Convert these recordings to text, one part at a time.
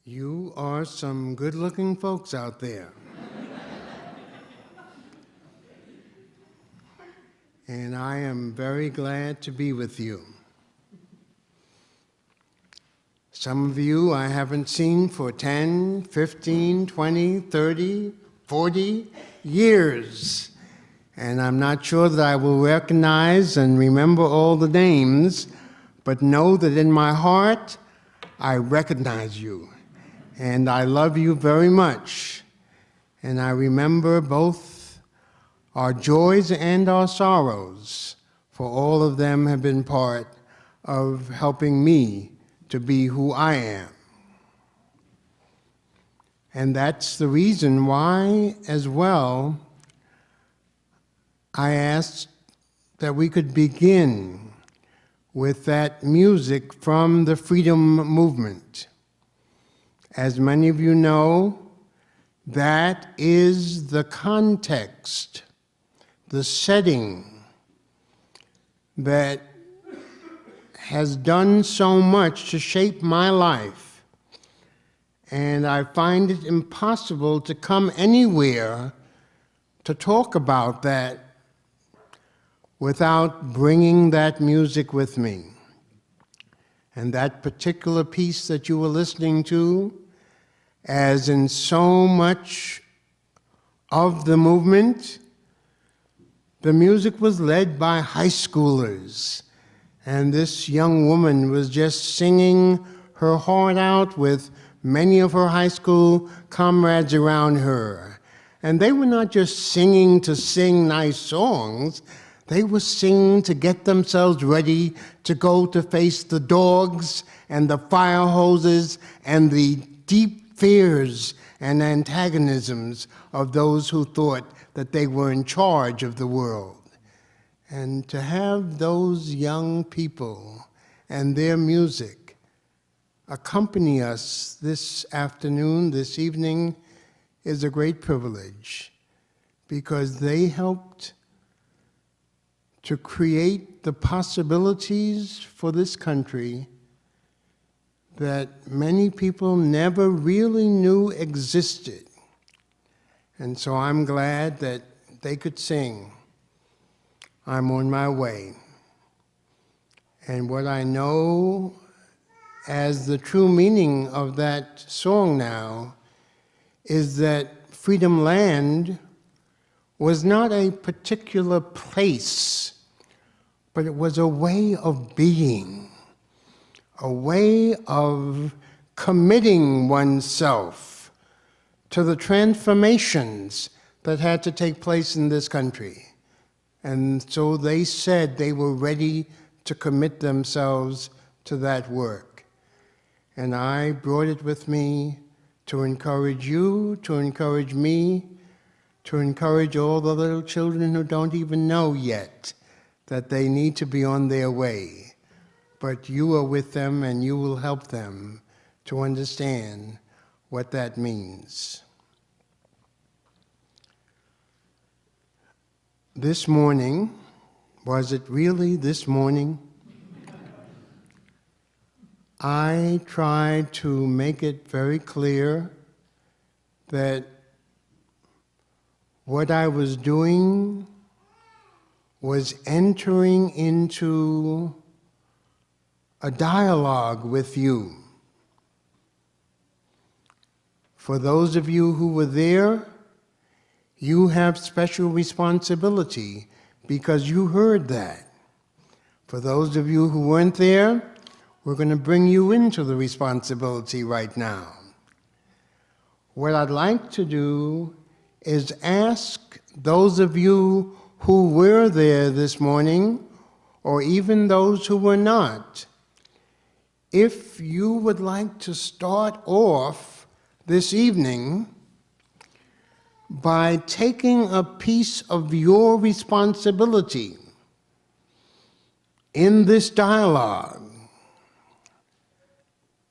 You are some good-looking folks out there. And I am very glad to be with you. Some of you I haven't seen for 10, 15, 20, 30, 40 years. And I'm not sure that I will recognize and remember all the names, but know that in my heart, I recognize you. And I love you very much. And I remember both our joys and our sorrows, for all of them have been part of helping me to be who I am. And that's the reason why, as well, I asked that we could begin with that music from the freedom movement. As many of you know, that is the context, the setting that has done so much to shape my life. And I find it impossible to come anywhere to talk about that without bringing that music with me. And that particular piece that you were listening to, as in so much of the movement, the music was led by high schoolers. And this young woman was just singing her heart out with many of her high school comrades around her. And they were not just singing to sing nice songs, they were singing to get themselves ready to go to face the dogs and the fire hoses and the deep fears and antagonisms of those who thought that they were in charge of the world. And to have those young people and their music accompany us this afternoon, this evening, is a great privilege, because they helped to create the possibilities for this country that many people never really knew existed. And so I'm glad that they could sing, "I'm on my way." And what I know as the true meaning of that song now is that Freedom Land was not a particular place, but it was a way of being, a way of committing oneself to the transformations that had to take place in this country. And so they said they were ready to commit themselves to that work. And I brought it with me to encourage you, to encourage me, to encourage all the little children who don't even know yet that they need to be on their way. But you are with them and you will help them to understand what that means. This morning, was it really this morning? I tried to make it very clear that what I was doing was entering into a dialogue with you. For those of you who were there, you have special responsibility because you heard that. For those of you who weren't there, we're going to bring you into the responsibility right now. What I'd like to do is ask those of you who were there this morning, or even those who were not, if you would like to start off this evening by taking a piece of your responsibility in this dialogue.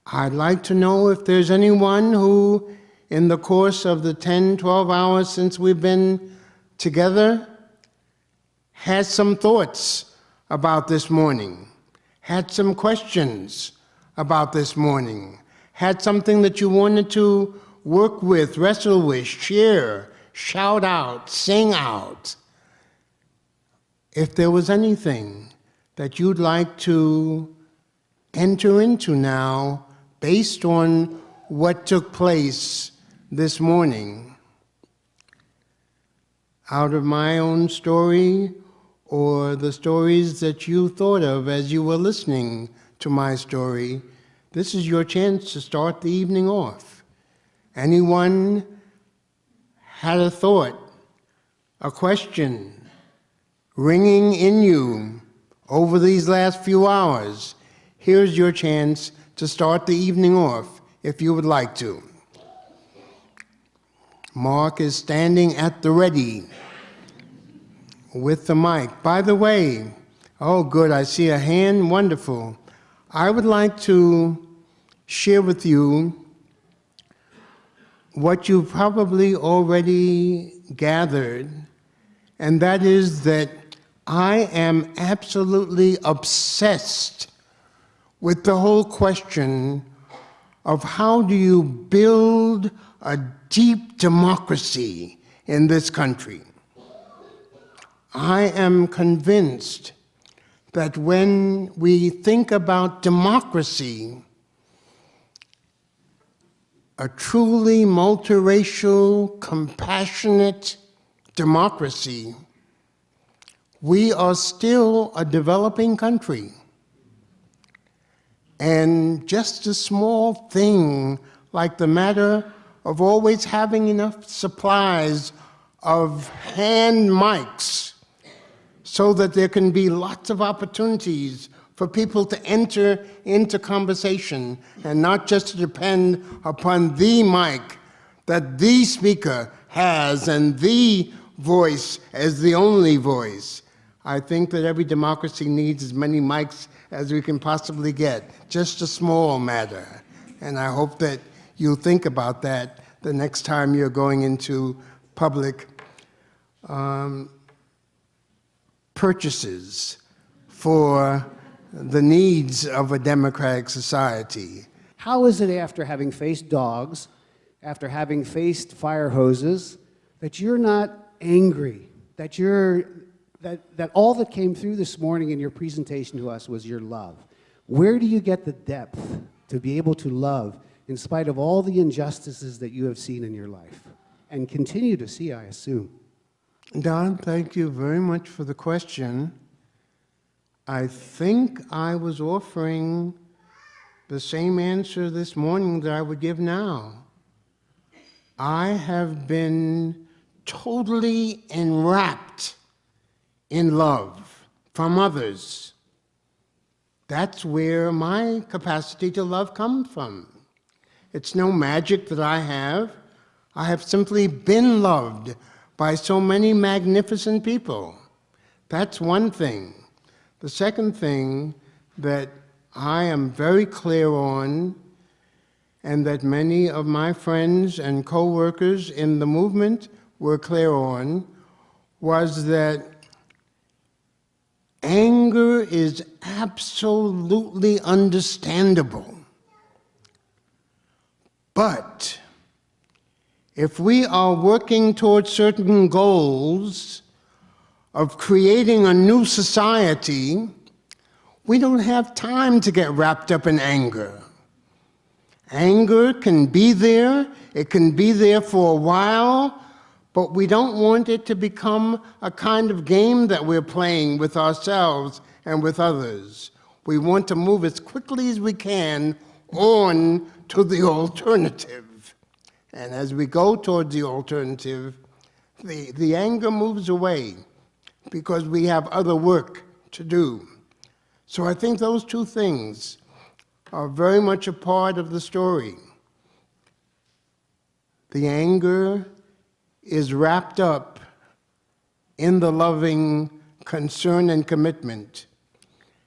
I'd like to know if there's anyone who, in the course of the 10, 12 hours since we've been together, has some thoughts about this morning, had some questions about this morning, had something that you wanted to work with, wrestle with, share, shout out, sing out. If there was anything that you'd like to enter into now based on what took place this morning, out of my own story or the stories that you thought of as you were listening to my story, this is your chance to start the evening off. Anyone had a thought, a question ringing in you over these last few hours, here's your chance to start the evening off if you would like to. Mark is standing at the ready with the mic. By the way, oh good, I see a hand, wonderful. I would like to share with you what you've probably already gathered, and that is that I am absolutely obsessed with the whole question of how do you build a deep democracy in this country. I am convinced that when we think about democracy, a truly multiracial, compassionate democracy, we are still a developing country. And just a small thing like the matter of always having enough supplies of hand mics so that there can be lots of opportunities for people to enter into conversation and not just to depend upon the mic that the speaker has and the voice as the only voice. I think that every democracy needs as many mics as we can possibly get, just a small matter. And I hope that you'll think about that the next time you're going into public purchases for the needs of a democratic society. How is it after having faced dogs, after having faced fire hoses, that you're not angry, that all that came through this morning in your presentation to us was your love? Where do you get the depth to be able to love in spite of all the injustices that you have seen in your life and continue to see, I assume? Don, thank you very much for the question. I think I was offering the same answer this morning that I would give now. I have been totally enwrapped in love from others. That's where my capacity to love comes from. It's no magic that I have. I have simply been loved by so many magnificent people. That's one thing. The second thing that I am very clear on, and that many of my friends and co-workers in the movement were clear on, was that anger is absolutely understandable. But if we are working towards certain goals of creating a new society, we don't have time to get wrapped up in anger. Anger can be there, it can be there for a while, but we don't want it to become a kind of game that we're playing with ourselves and with others. We want to move as quickly as we can on to the alternative. And as we go towards the alternative, the anger moves away because we have other work to do. So I think those two things are very much a part of the story. The anger is wrapped up in the loving concern and commitment,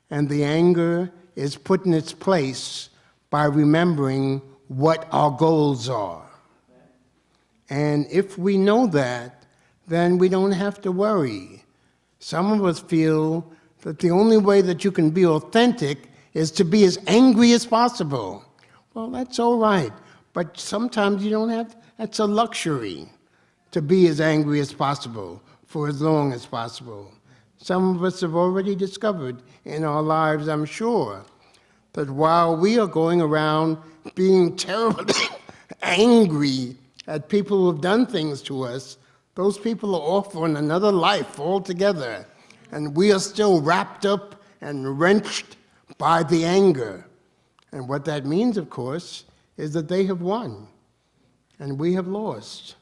and the anger is put in its place by remembering what our goals are. And if we know that, then we don't have to worry. Some of us feel that the only way that you can be authentic is to be as angry as possible. Well, that's all right. But sometimes you don't have, that's a luxury to be as angry as possible for as long as possible. Some of us have already discovered in our lives, I'm sure, that while we are going around being terribly angry at people who have done things to us, those people are off on another life altogether. And we are still wrapped up and wrenched by the anger. And what that means, of course, is that they have won and we have lost,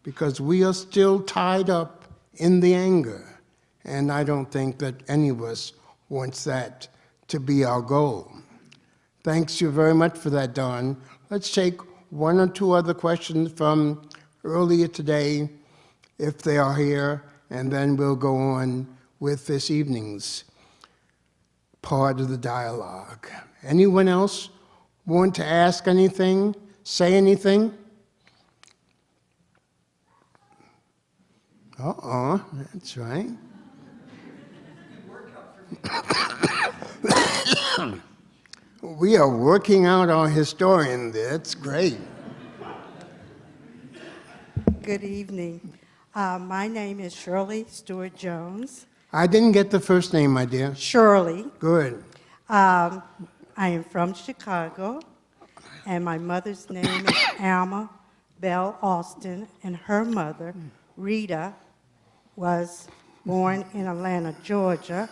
because we are still tied up in the anger. And I don't think that any of us wants that to be our goal. Thanks you very much for that, Don. Let's take one or two other questions from earlier today, if they are here, and then we'll go on with this evening's part of the dialogue. Anyone else want to ask anything, say anything? That's right. We are working out our historian. That's great. Good evening. My name is Shirley Stewart Jones. I didn't get the first name, my dear. Shirley. Good. I am from Chicago, and my mother's name is Alma Bell Austin, and her mother, Rita, was born in Atlanta, Georgia,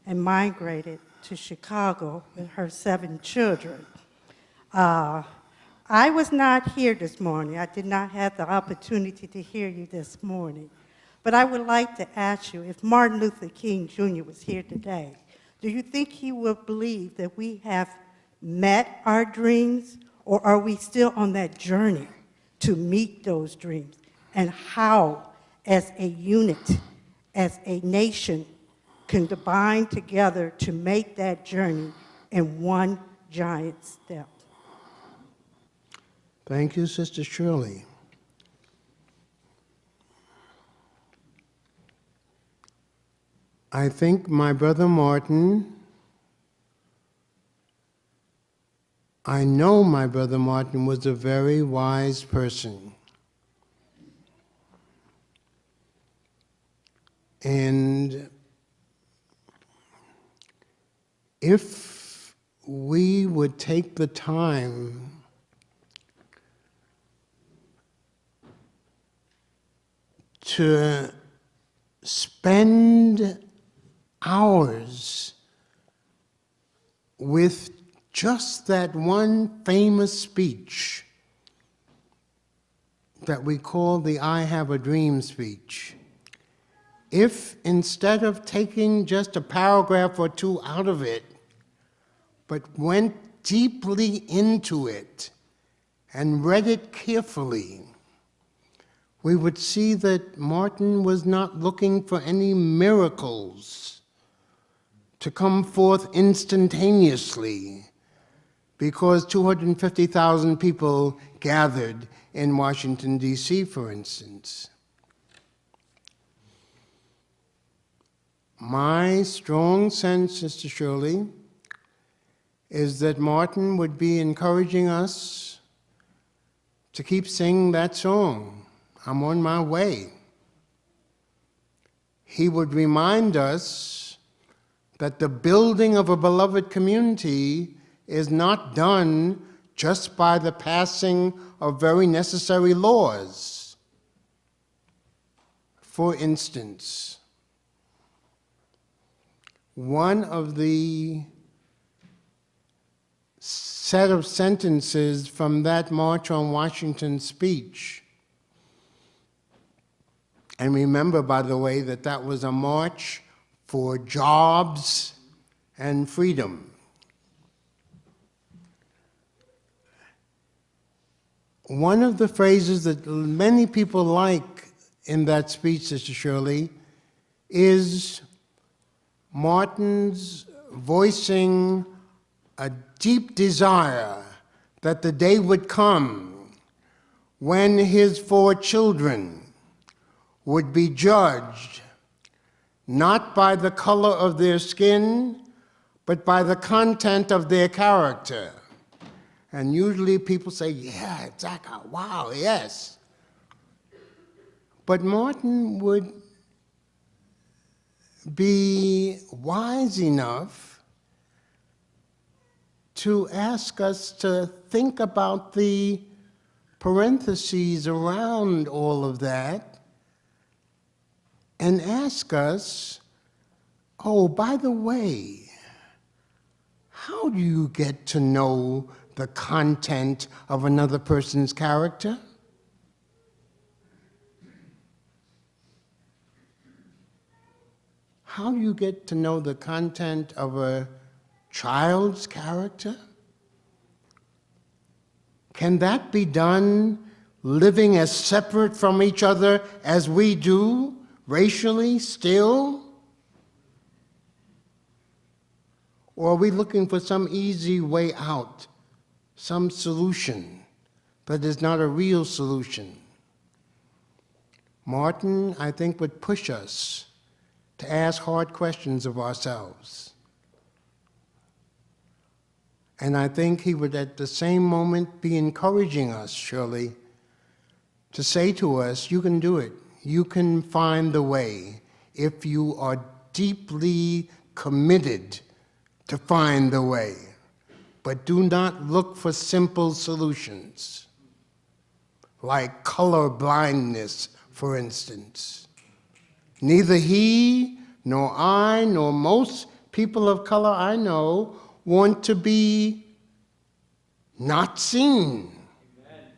and migrated to Chicago with her 7 children. I was not here this morning. I did not have the opportunity to hear you this morning. But I would like to ask you, if Martin Luther King Jr. was here today, do you think he would believe that we have met our dreams, or are we still on that journey to meet those dreams? And how, as a unit, as a nation, can combine together to make that journey in one giant step? Thank you, Sister Shirley. I think my brother Martin, I know my brother Martin was a very wise person. And if we would take the time to spend hours with just that one famous speech that we call the I Have a Dream speech, if instead of taking just a paragraph or two out of it, but went deeply into it and read it carefully, we would see that Martin was not looking for any miracles to come forth instantaneously because 250,000 people gathered in Washington, D.C., for instance. My strong sense, Sister Shirley, is that Martin would be encouraging us to keep singing that song, I'm on my way. He would remind us that the building of a beloved community is not done just by the passing of very necessary laws. For instance, one of the set of sentences from that March on Washington speech, and remember, by the way, that that was a march for jobs and freedom. One of the phrases that many people like in that speech, Sister Shirley, is Martin's voicing a deep desire that the day would come when his 4 children would be judged not by the color of their skin, but by the content of their character. And usually people say, yeah, exactly, wow, yes. But Martin would be wise enough to ask us to think about the parentheses around all of that and ask us, oh, by the way, how do you get to know the content of another person's character? How do you get to know the content of a child's character? Can that be done living as separate from each other as we do, racially, still? Or are we looking for some easy way out, some solution that is not a real solution? Martin, I think, would push us to ask hard questions of ourselves. And I think he would at the same moment be encouraging us, Shirley, to say to us, you can do it. You can find the way if you are deeply committed to find the way. But do not look for simple solutions, like color blindness, for instance. Neither he, nor I, nor most people of color I know want to be not seen. Amen.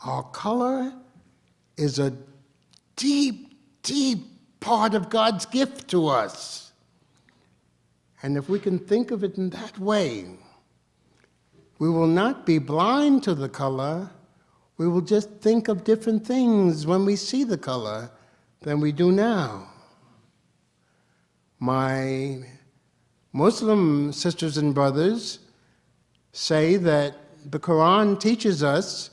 Our color is a deep, deep part of God's gift to us. And if we can think of it in that way, we will not be blind to the color. We will just think of different things when we see the color than we do now. My Muslim sisters and brothers say that the Quran teaches us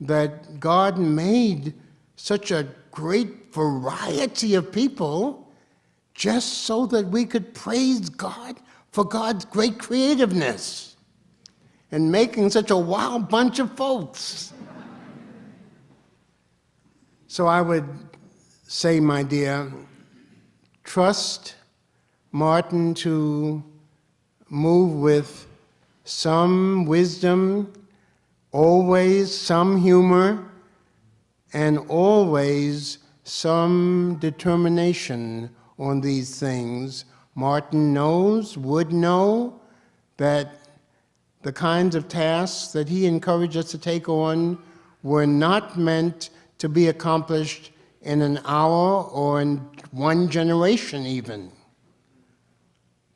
that God made such a great variety of people just so that we could praise God for God's great creativeness and making such a wild bunch of folks. So I would say, my dear, trust Martin to move with some wisdom, always some humor, and always some determination on these things. Martin would know that the kinds of tasks that he encouraged us to take on were not meant to be accomplished in an hour or in one generation even,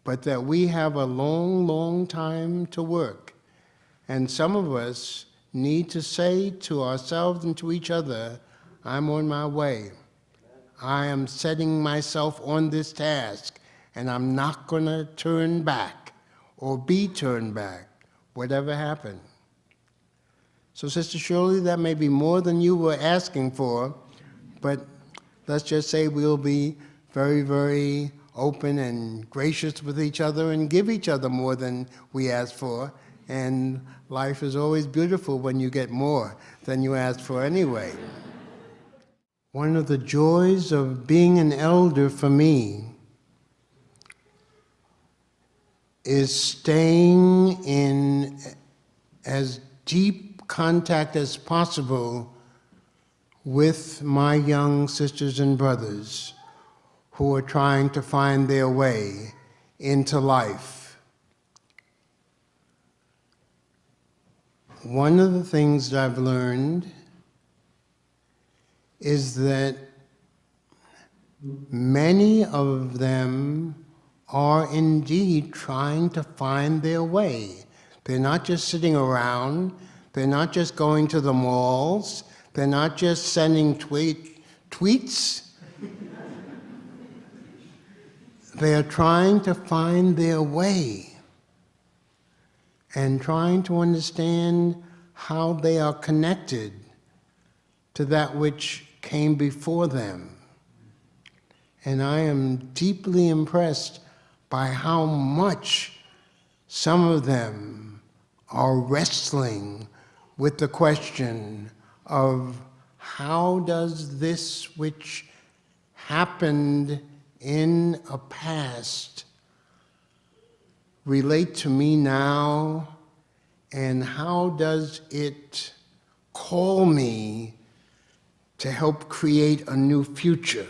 but that we have a long, long time to work. And some of us need to say to ourselves and to each other, I'm on my way. I am setting myself on this task, and I'm not going to turn back or be turned back, whatever happens. So, Sister Shirley, that may be more than you were asking for, but let's just say we'll be very, very open and gracious with each other and give each other more than we ask for. And life is always beautiful when you get more than you asked for anyway. One of the joys of being an elder for me is staying in as deep contact as possible with my young sisters and brothers who are trying to find their way into life. One of the things that I've learned is that many of them are indeed trying to find their way. They're not just sitting around, they're not just going to the malls, they're not just sending tweets. They are trying to find their way and trying to understand how they are connected to that which came before them. And I am deeply impressed by how much some of them are wrestling with the question of how does this which happened in a past relate to me now, and how does it call me to help create a new future?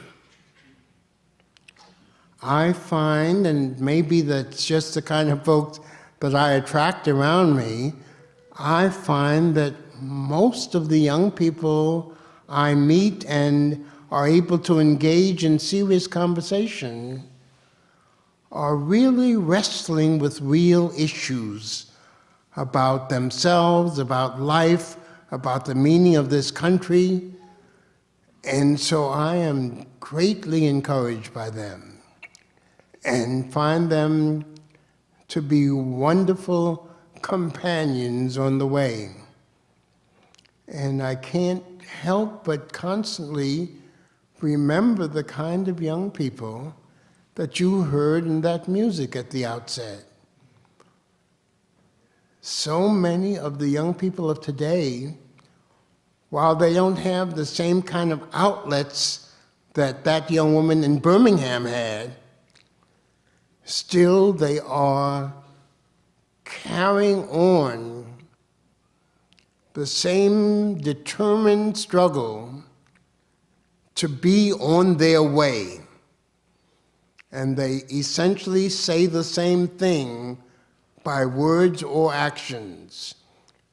I find, and maybe that's just the kind of folks that I attract around me, I find that most of the young people I meet and are able to engage in serious conversation are really wrestling with real issues about themselves, about life, about the meaning of this country. And so I am greatly encouraged by them and find them to be wonderful companions on the way. And I can't help but constantly remember the kind of young people that you heard in that music at the outset. So many of the young people of today, while they don't have the same kind of outlets that that young woman in Birmingham had, still they are carrying on the same determined struggle to be on their way. And they essentially say the same thing by words or actions.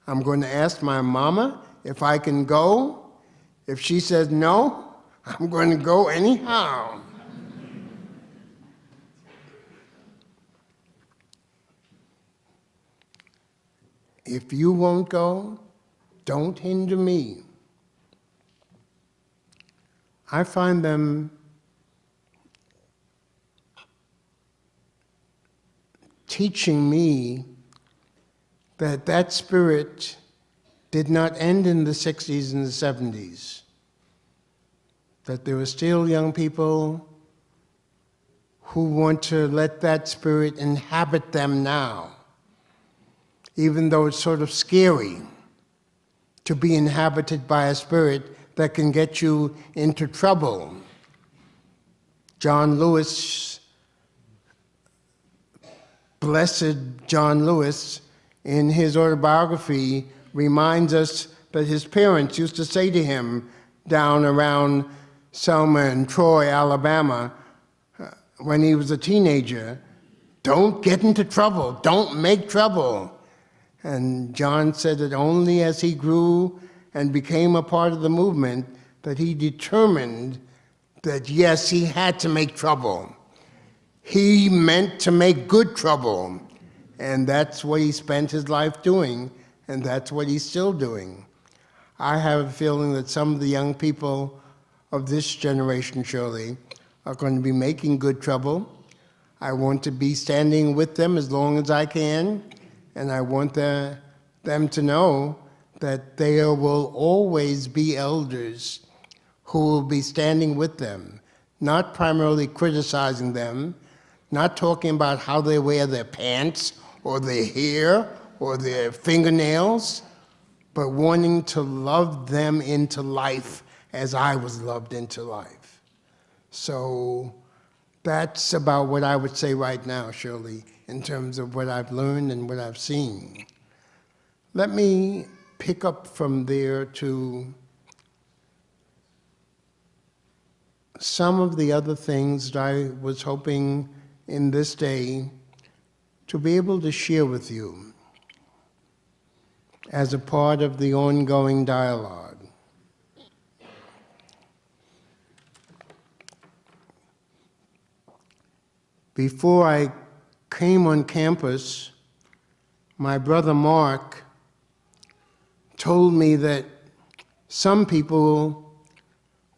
I'm going to ask my mama if I can go. If she says no, I'm going to go anyhow. If you won't go, don't hinder me. I find them teaching me that that spirit did not end in the 60s and the 70s, that there are still young people who want to let that spirit inhabit them now, even though it's sort of scary to be inhabited by a spirit that can get you into trouble. John Lewis, blessed John Lewis, in his autobiography, reminds us that his parents used to say to him down around Selma and Troy, Alabama, when he was a teenager, "Don't get into trouble, don't make trouble." And John said that only as he grew and became a part of the movement that he determined that, yes, he had to make trouble. He meant to make good trouble. And that's what he spent his life doing, and that's what he's still doing. I have a feeling that some of the young people of this generation, surely, are going to be making good trouble. I want to be standing with them as long as I can, and I want them to know that there will always be elders who will be standing with them, not primarily criticizing them, not talking about how they wear their pants or their hair or their fingernails, but wanting to love them into life as I was loved into life. So that's about what I would say right now, Shirley, in terms of what I've learned and what I've seen. Let me pick up from there to some of the other things that I was hoping in this day to be able to share with you as a part of the ongoing dialogue. Before I came on campus, my brother Mark told me that some people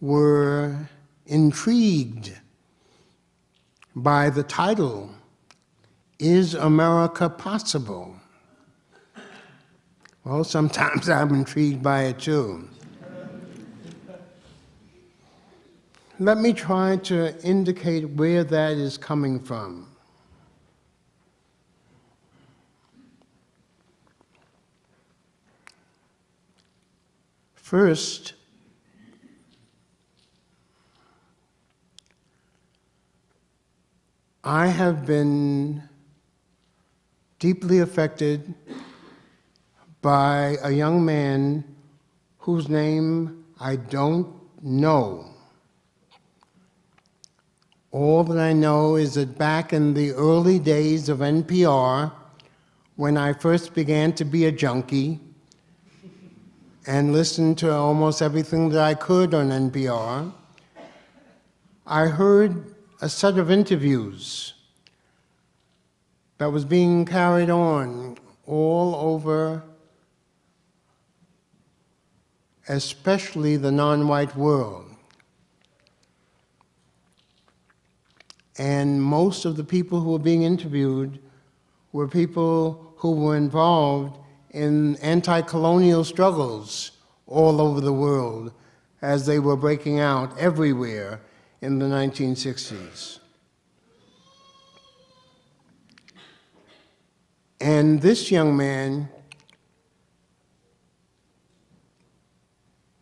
were intrigued by the title, "Is America Possible?" Well, sometimes I'm intrigued by it too. Let me try to indicate where that is coming from. First, I have been deeply affected by a young man whose name I don't know. All that I know is that back in the early days of NPR, when I first began to be a junkie and listened to almost everything that I could on NPR, I heard a set of interviews that was being carried on all over, especially the non-white world. And most of the people who were being interviewed were people who were involved in anti-colonial struggles all over the world as they were breaking out everywhere in the 1960s. And this young man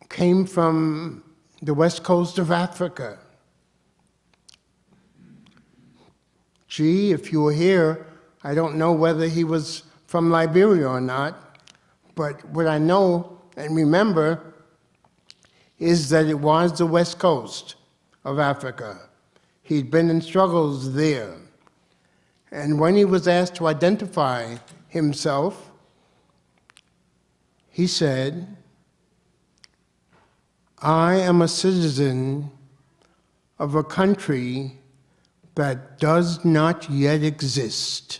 came from the west coast of Africa. Gee, if you were here, I don't know whether he was from Liberia or not, but what I know and remember is that it was the west coast of Africa. He'd been in struggles there. And when he was asked to identify himself, he said, "I am a citizen of a country that does not yet exist."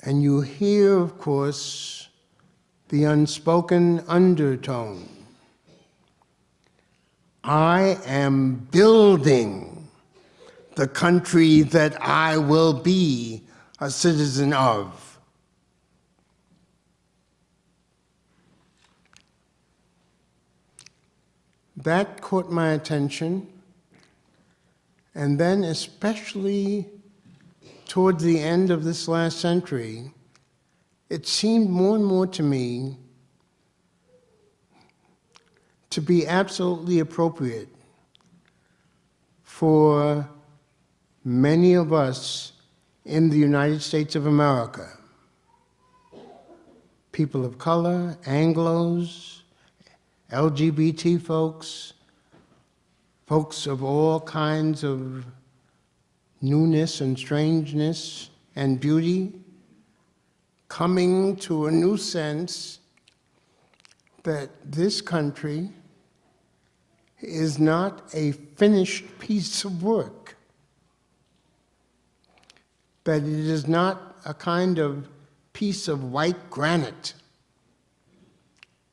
And you hear, of course, the unspoken undertone. I am building the country that I will be a citizen of. That caught my attention, and then especially toward the end of this last century, it seemed more and more to me to be absolutely appropriate for many of us in the United States of America, people of color, Anglos, LGBT folks, folks of all kinds of newness and strangeness and beauty, coming to a new sense that this country is not a finished piece of work, that it is not a kind of piece of white granite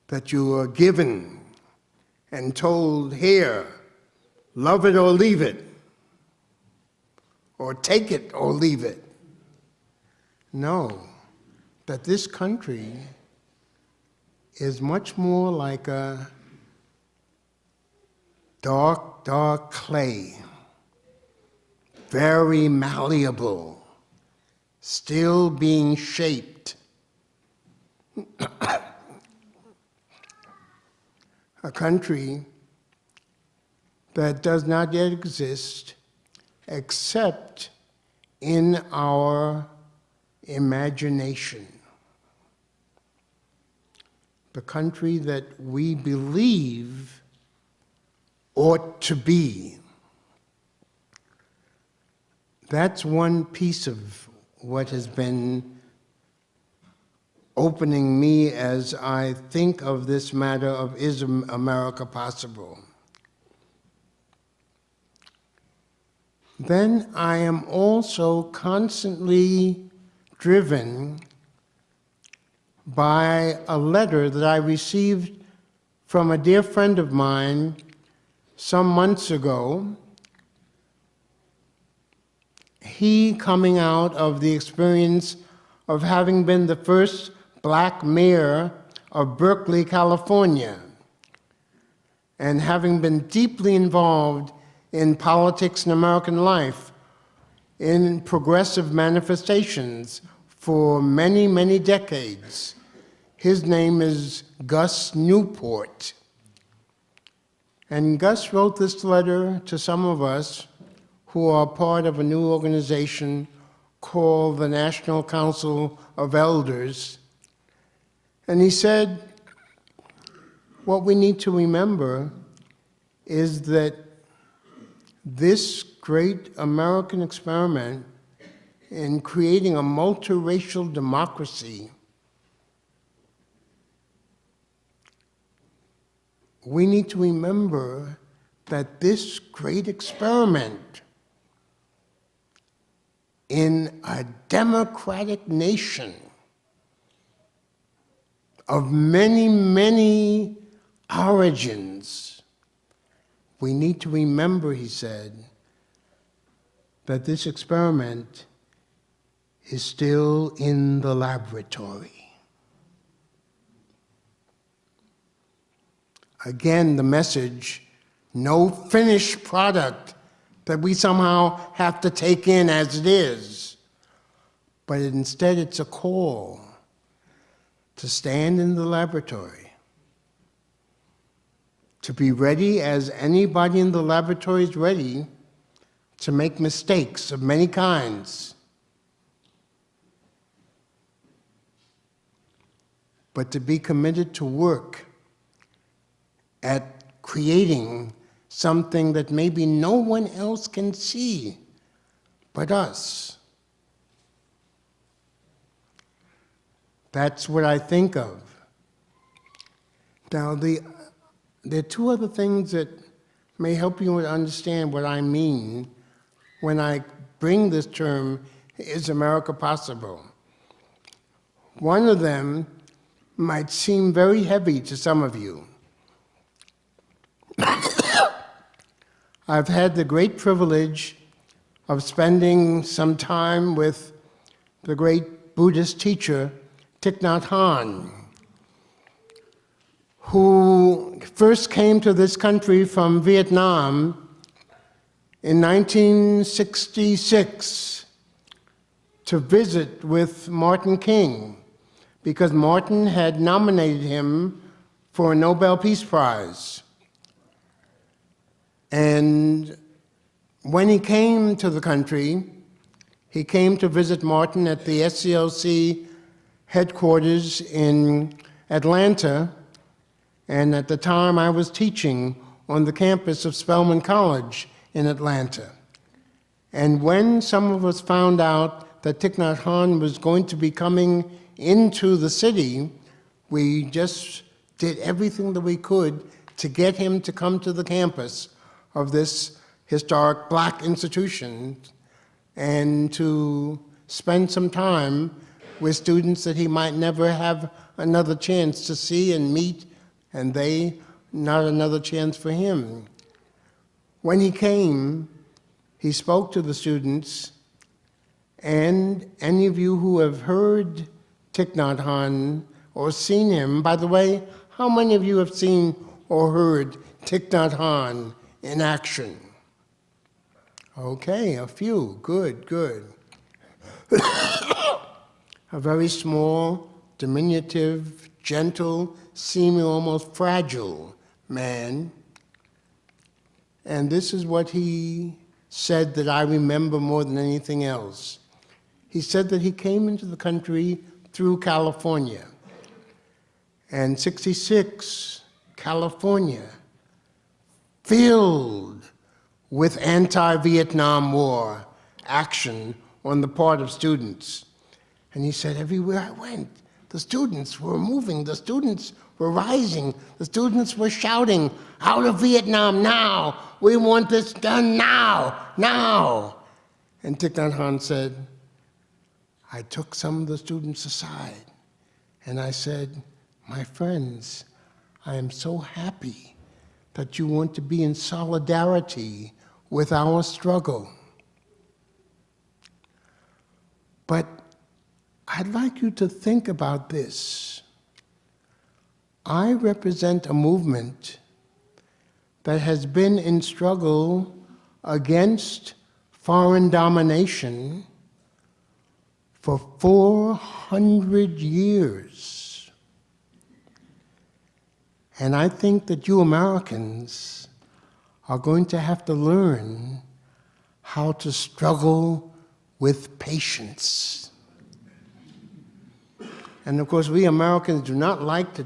that you are given and told, here, love it or leave it, or take it or leave it. No, that this country is much more like a dark, dark clay, very malleable, still being shaped. A country that does not yet exist except in our imagination. The country that we believe ought to be. That's one piece of what has been opening me as I think of this matter of is America possible? Then I am also constantly driven by a letter that I received from a dear friend of mine some months ago. He coming out of the experience of having been the first Black mayor of Berkeley, California, and having been deeply involved in politics and American life in progressive manifestations for many, many decades. His name is Gus Newport. And Gus wrote this letter to some of us who are part of a new organization called the National Council of Elders. And he said, what we need to remember is that this great American experiment in creating a multiracial democracy, we need to remember that this great experiment in a democratic nation of many, many origins, we need to remember, he said, that this experiment is still in the laboratory. Again, the message, no finished product that we somehow have to take in as it is, but instead it's a call to stand in the laboratory, to be ready as anybody in the laboratory is ready to make mistakes of many kinds, but to be committed to work at creating something that maybe no one else can see but us. That's what I think of. Now, there are two other things that may help you understand what I mean when I bring this term, is America possible? One of them might seem very heavy to some of you. I've had the great privilege of spending some time with the great Buddhist teacher, Thich Nhat Hanh, who first came to this country from Vietnam in 1966 to visit with Martin King, because Martin had nominated him for a Nobel Peace Prize. And when he came to the country, he came to visit Martin at the SCLC headquarters in Atlanta, and at the time I was teaching on the campus of Spelman College in Atlanta. And when some of us found out that Thich Nhat Hanh was going to be coming into the city, we just did everything that we could to get him to come to the campus of this historic Black institution and to spend some time with students that he might never have another chance to see and meet, and they not another chance for him. When he came, he spoke to the students, and any of you who have heard Thich Nhat Hanh or seen him, by the way, how many of you have seen or heard Thich Nhat Hanh in action? Okay, a few, good, good. A very small, diminutive, gentle, seeming almost fragile man. And this is what he said that I remember more than anything else. He said that he came into the country through California. And 66, California, filled with anti-Vietnam War action on the part of students. And he said, everywhere I went, the students were moving, the students were rising, the students were shouting, out of Vietnam now, we want this done now, now. And Thich Nhat Hanh said, I took some of the students aside and I said, my friends, I am so happy that you want to be in solidarity with our struggle. But I'd like you to think about this. I represent a movement that has been in struggle against foreign domination for 400 years. And I think that you Americans are going to have to learn how to struggle with patience. And of course, we Americans do not like to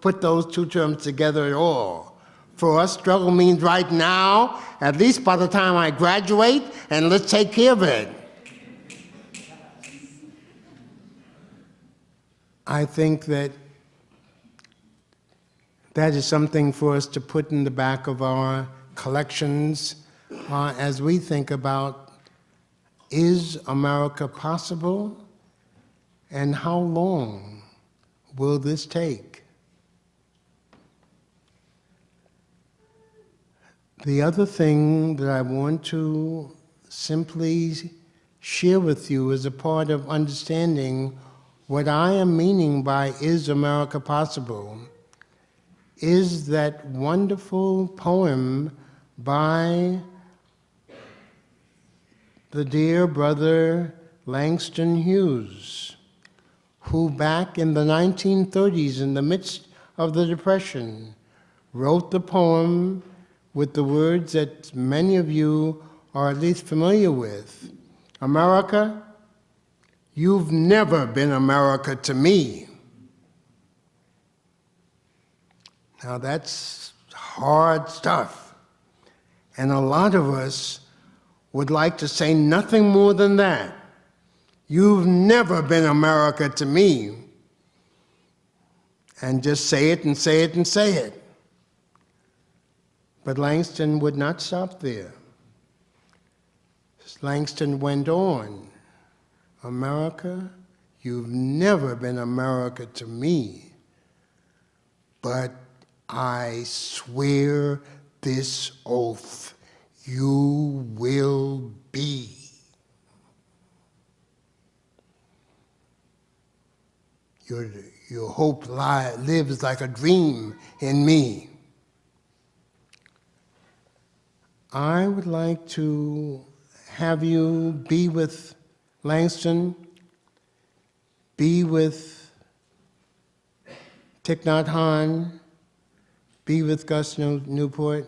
put those two terms together at all. For us, struggle means right now, at least by the time I graduate, and let's take care of it. I think that that is something for us to put in the back of our collections as we think about, is America possible? And how long will this take? The other thing that I want to simply share with you as a part of understanding what I am meaning by "Is America Possible?" is that wonderful poem by the dear brother Langston Hughes, who back in the 1930s, in the midst of the Depression, wrote the poem with the words that many of you are at least familiar with. America, you've never been America to me. Now that's hard stuff. And a lot of us would like to say nothing more than that. You've never been America to me. And just say it and say it and say it. But Langston would not stop there. Langston went on. America, you've never been America to me, but I swear this oath, you will be. Your hope lives like a dream in me. I would like to have you be with Langston, be with Thich Nhat Hanh, be with Gus Newport,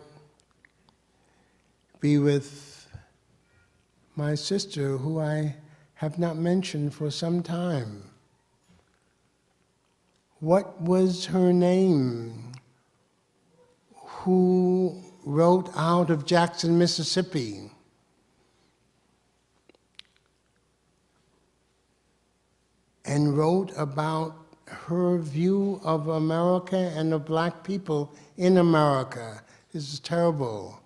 be with my sister, who I have not mentioned for some time. What was her name? Who wrote out of Jackson, Mississippi? And wrote about her view of America and of black people in America. This is terrible.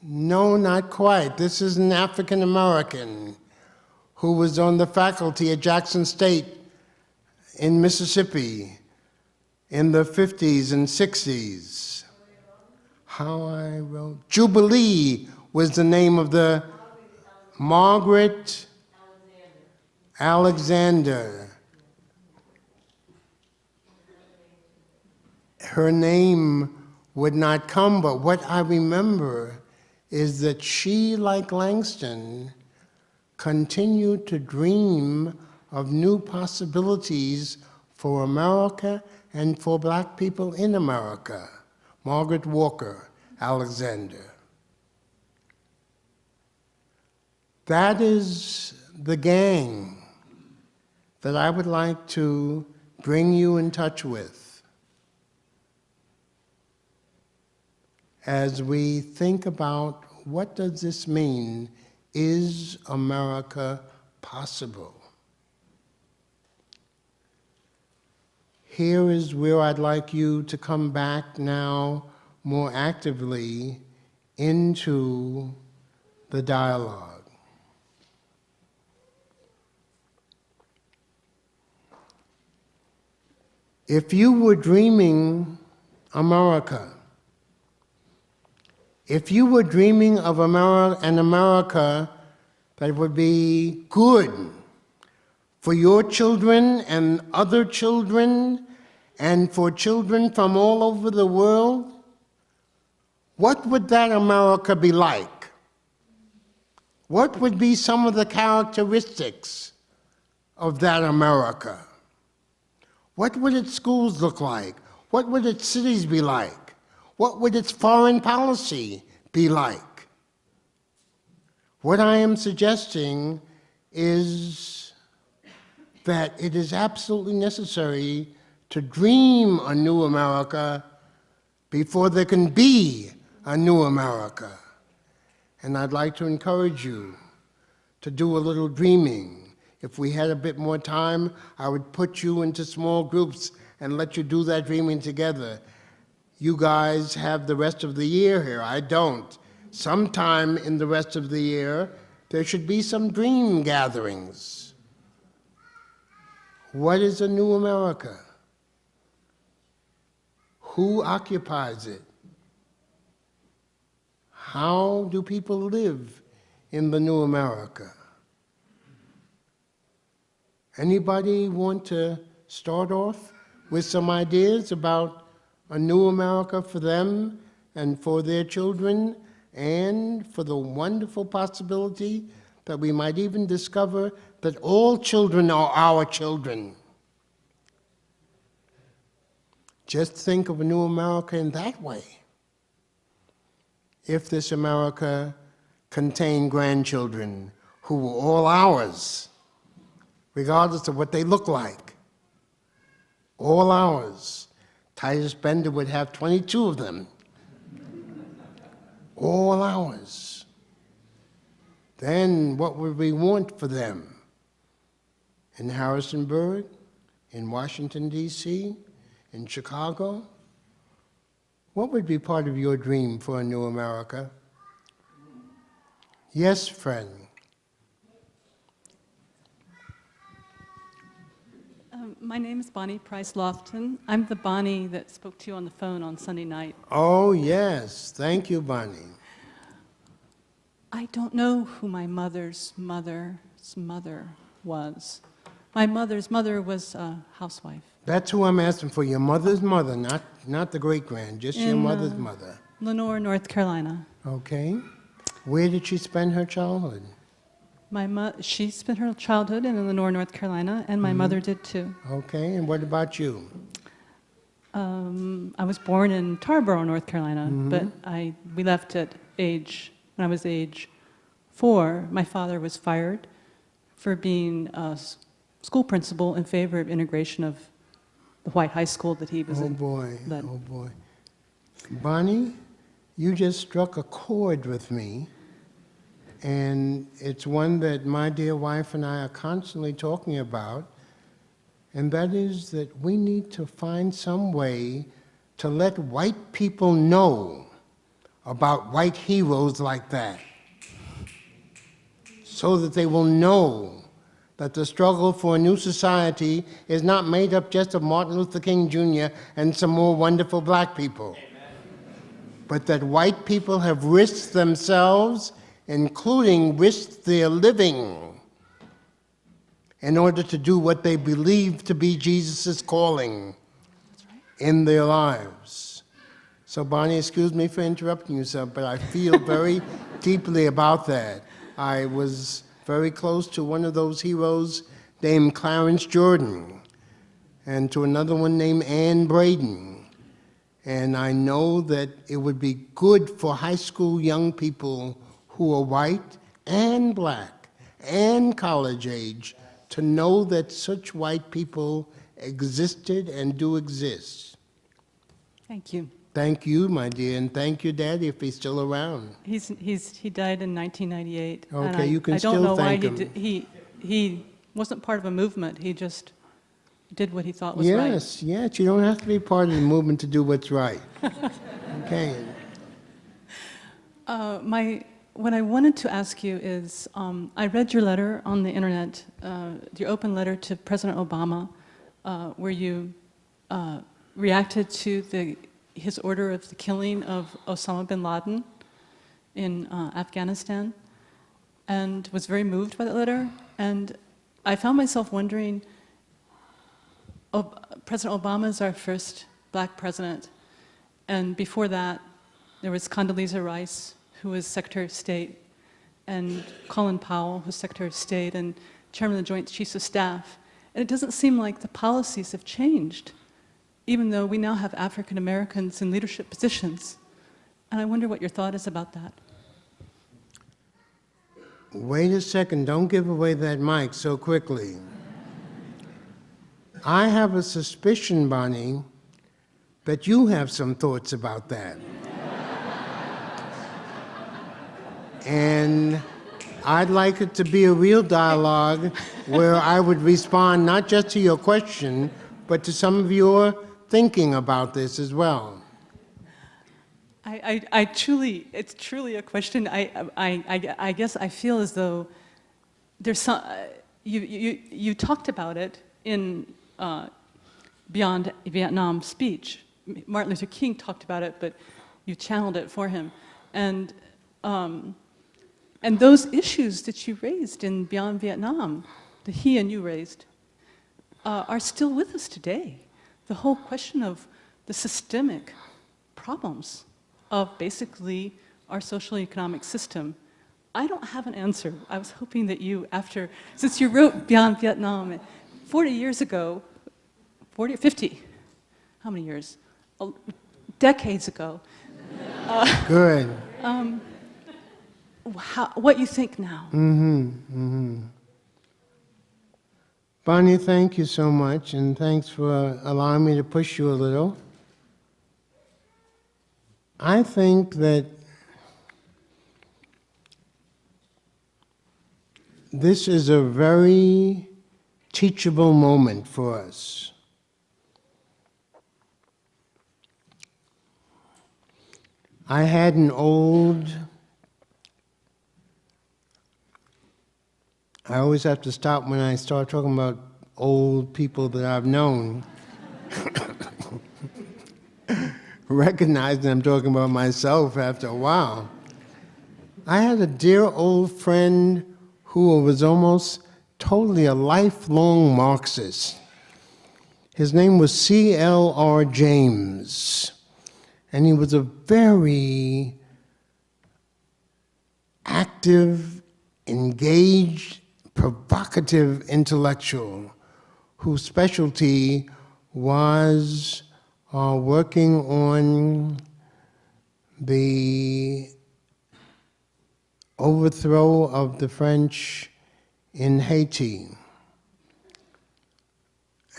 No, not quite. This is an African American who was on the faculty at Jackson State in Mississippi in the 50s and 60s. How I wrote. Jubilee was the name of the Margaret Alexander. Her name would not come, but what I remember is that she, like Langston, continued to dream of new possibilities for America and for black people in America. Margaret Walker Alexander. That is the gang that I would like to bring you in touch with as we think about what does this mean? Is America possible? Here is where I'd like you to come back now more actively into the dialogue. If you were dreaming America, if you were dreaming of an America that would be good for your children and other children and for children from all over the world, what would that America be like? What would be some of the characteristics of that America? What would its schools look like? What would its cities be like? What would its foreign policy be like? What I am suggesting is that it is absolutely necessary to dream a new America before there can be a new America. And I'd like to encourage you to do a little dreaming. If we had a bit more time, I would put you into small groups and let you do that dreaming together. You guys have the rest of the year here. I don't. Sometime in the rest of the year, there should be some dream gatherings. What is a new America? Who occupies it? How do people live in the new America? Anybody want to start off with some ideas about a new America for them and for their children, and for the wonderful possibility that we might even discover that all children are our children? Just think of a new America in that way. If this America contained grandchildren who were all ours, regardless of what they look like, all ours. Titus Bender would have 22 of them. All ours. Then what would we want for them? In Harrisonburg, in Washington, D.C., in Chicago? What would be part of your dream for a new America? Yes, friend. My name is Bonnie Price Lofton. I'm the Bonnie that spoke to you on the phone on Sunday night. Oh, yes. Thank you, Bonnie. I don't know who my mother's mother was. My mother's mother was a housewife. That's who I'm asking for, your mother's mother, not the great-grand, just your mother's mother. Lenore, North Carolina. Okay. Where did she spend her childhood? She spent her childhood in Lenore, North Carolina, and my mother did too. Okay, and what about you? I was born in Tarboro, North Carolina, but we left when I was age 4. My father was fired for being a school principal in favor of integration of the white high school that he was Oh in. boy, led. oh boy. Bonnie, you just struck a chord with me, and it's one that my dear wife and I are constantly talking about, and that is that we need to find some way to let white people know about white heroes like that, so that they will know that the struggle for a new society is not made up just of Martin Luther King Jr. and some more wonderful black people, but that white people have risked themselves, including risked their living, in order to do what they believe to be Jesus' calling in their lives. So Bonnie, excuse me for interrupting you, sir, but I feel very deeply about that. I was very close to one of those heroes named Clarence Jordan, and to another one named Ann Braden. And I know that it would be good for high school young people who are white and black and college age to know that such white people existed and do exist. Thank you. Thank you, my dear, and thank you, Daddy, if he's still around. He died in 1998. and Okay, you can I don't still know thank why him. he wasn't part of a movement. He just did what he thought was right. Yes, yes, you don't have to be part of the movement to do what's right. Okay. What I wanted to ask you is, I read your letter on the internet, your open letter to President Obama, where you reacted to his order of the killing of Osama bin Laden in Afghanistan, and was very moved by that letter. And I found myself wondering, President Obama is our first black president, and before that, there was Condoleezza Rice, who was Secretary of State, and Colin Powell, who's Secretary of State, and Chairman of the Joint Chiefs of Staff. And it doesn't seem like the policies have changed, even though we now have African Americans in leadership positions. And I wonder what your thought is about that. Wait a second, don't give away that mic so quickly. I have a suspicion, Bonnie, that you have some thoughts about that. And I'd like it to be a real dialogue where I would respond not just to your question, but to some of your thinking about this as well. It's truly a question. I guess I feel as though there's some, you talked about it in Beyond Vietnam speech. Martin Luther King talked about it, but you channeled it for him. And those issues that you raised in Beyond Vietnam, that he and you raised, are still with us today. The whole question of the systemic problems of basically our social economic system. I don't have an answer. I was hoping that you, since you wrote Beyond Vietnam 40 years ago, 40 or 50, how many years? Decades ago. Good. What you think now? Bonnie, thank you so much, and thanks for allowing me to push you a little. I think that this is a very teachable moment for us. I had an old, I always have to stop when I start talking about old people that I've known, recognizing I'm talking about myself after a while. I had a dear old friend who was almost totally a lifelong Marxist. His name was C.L.R. James, and he was a very active, engaged, provocative intellectual whose specialty was working on the overthrow of the French in Haiti.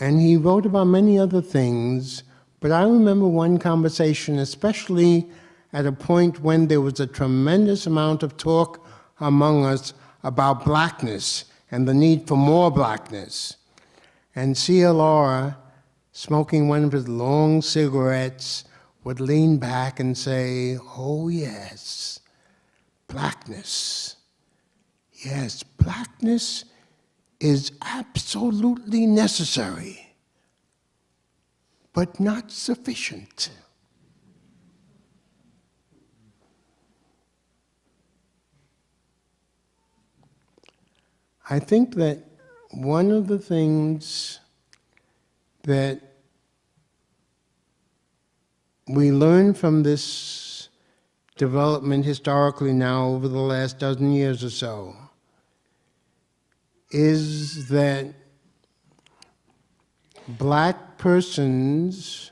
And he wrote about many other things, but I remember one conversation, especially at a point when there was a tremendous amount of talk among us about blackness and the need for more blackness. And CLR, smoking one of his long cigarettes, would lean back and say, "Oh yes, blackness. Yes, blackness is absolutely necessary, but not sufficient." I think that one of the things that we learn from this development historically now over the last dozen years or so is that black persons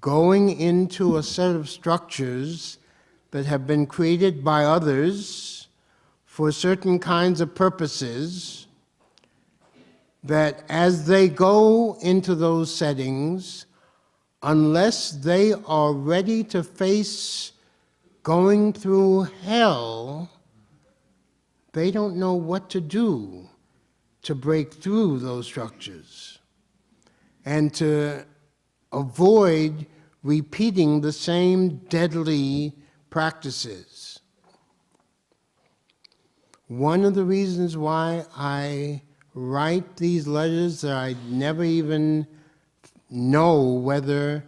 going into a set of structures that have been created by others for certain kinds of purposes, that as they go into those settings, unless they are ready to face going through hell, they don't know what to do to break through those structures and to avoid repeating the same deadly practices. One of the reasons why I write these letters that I never even know whether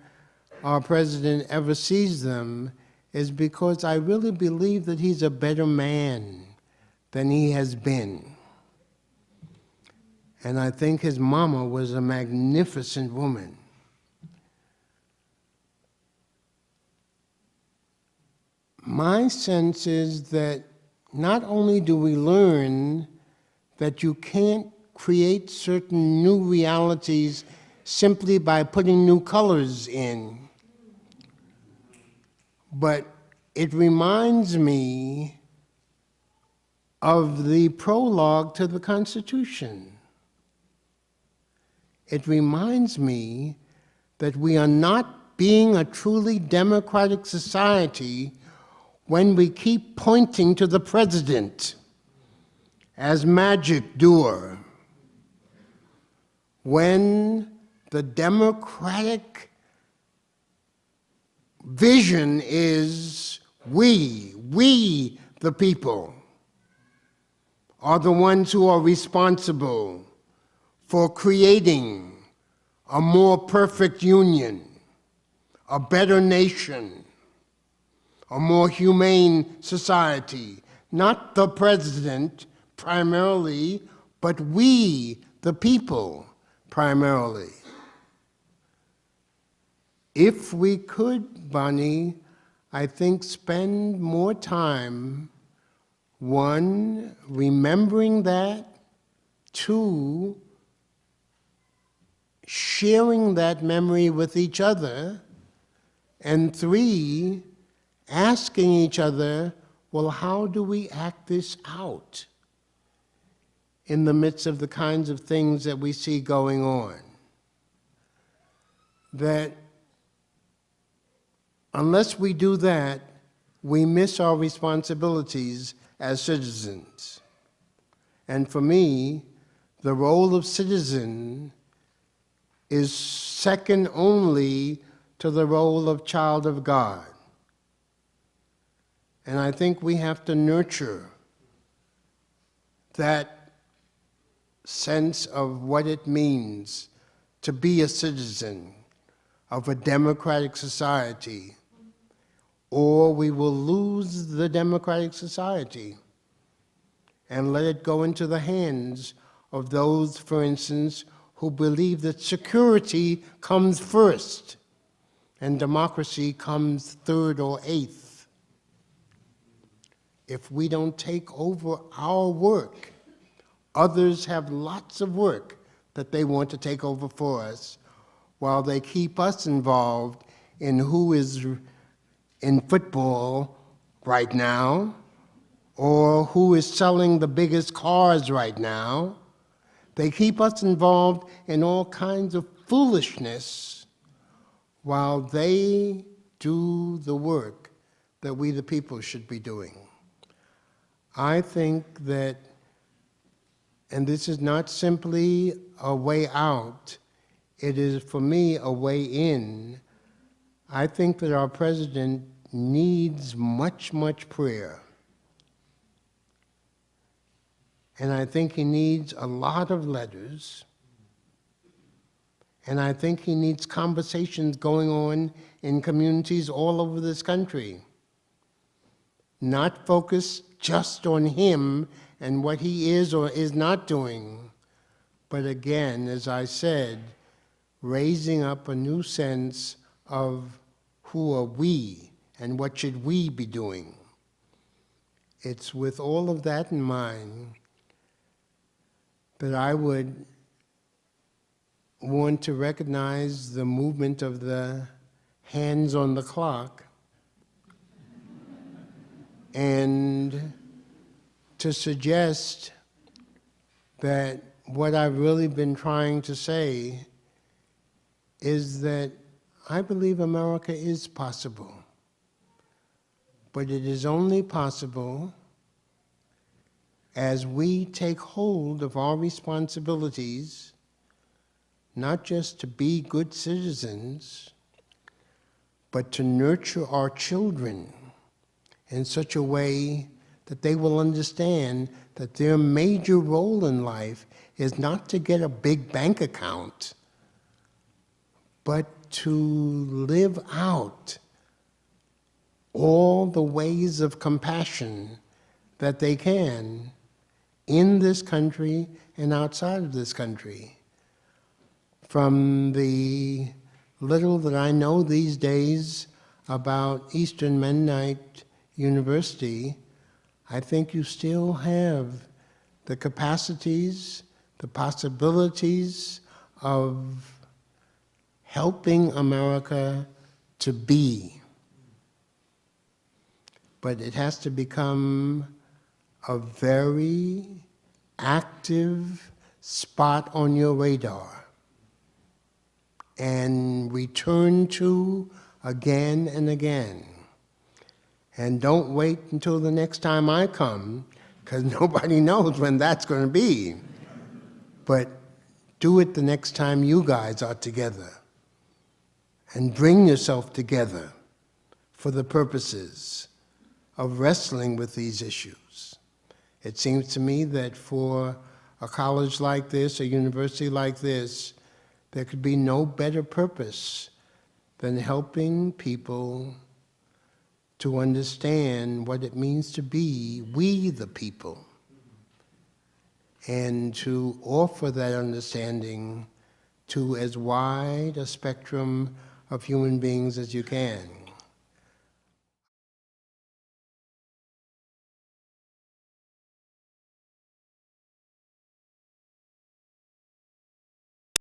our president ever sees them is because I really believe that he's a better man than he has been. And I think his mama was a magnificent woman. My sense is that not only do we learn that you can't create certain new realities simply by putting new colors in, but it reminds me of the prologue to the Constitution. It reminds me that we are not being a truly democratic society when we keep pointing to the president as magic doer. When the democratic vision is we the people, are the ones who are responsible for creating a more perfect union, a better nation, a more humane society. Not the president primarily, but we, the people, primarily. If we could, Bonnie, I think spend more time, one, remembering that, two, sharing that memory with each other, and three, asking each other, well, how do we act this out in the midst of the kinds of things that we see going on? That unless we do that, we miss our responsibilities as citizens. And for me, the role of citizen is second only to the role of child of God. And I think we have to nurture that sense of what it means to be a citizen of a democratic society, or we will lose the democratic society and let it go into the hands of those, for instance, who believe that security comes first and democracy comes third or eighth. If we don't take over our work, others have lots of work that they want to take over for us, while they keep us involved in who is in football right now, or who is selling the biggest cars right now. They keep us involved in all kinds of foolishness while they do the work that we the people should be doing. I think that, and this is not simply a way out, it is for me a way in. I think that our president needs much, much prayer. And I think he needs a lot of letters. And I think he needs conversations going on in communities all over this country. Not focused just on him and what he is or is not doing, but again, as I said, raising up a new sense of who are we and what should we be doing. It's with all of that in mind that I would want to recognize the movement of the hands on the clock and to suggest that what I've really been trying to say is that I believe America is possible, but it is only possible as we take hold of our responsibilities, not just to be good citizens, but to nurture our children in such a way that they will understand that their major role in life is not to get a big bank account, but to live out all the ways of compassion that they can in this country and outside of this country. From the little that I know these days about Eastern Mennonite University, I think you still have the capacities, the possibilities of helping America to be. But it has to become a very active spot on your radar and return to again and again. And don't wait until the next time I come, because nobody knows when that's going to be. But do it the next time you guys are together. And bring yourself together for the purposes of wrestling with these issues. It seems to me that for a college like this, a university like this, there could be no better purpose than helping people to understand what it means to be we the people, and to offer that understanding to as wide a spectrum of human beings as you can.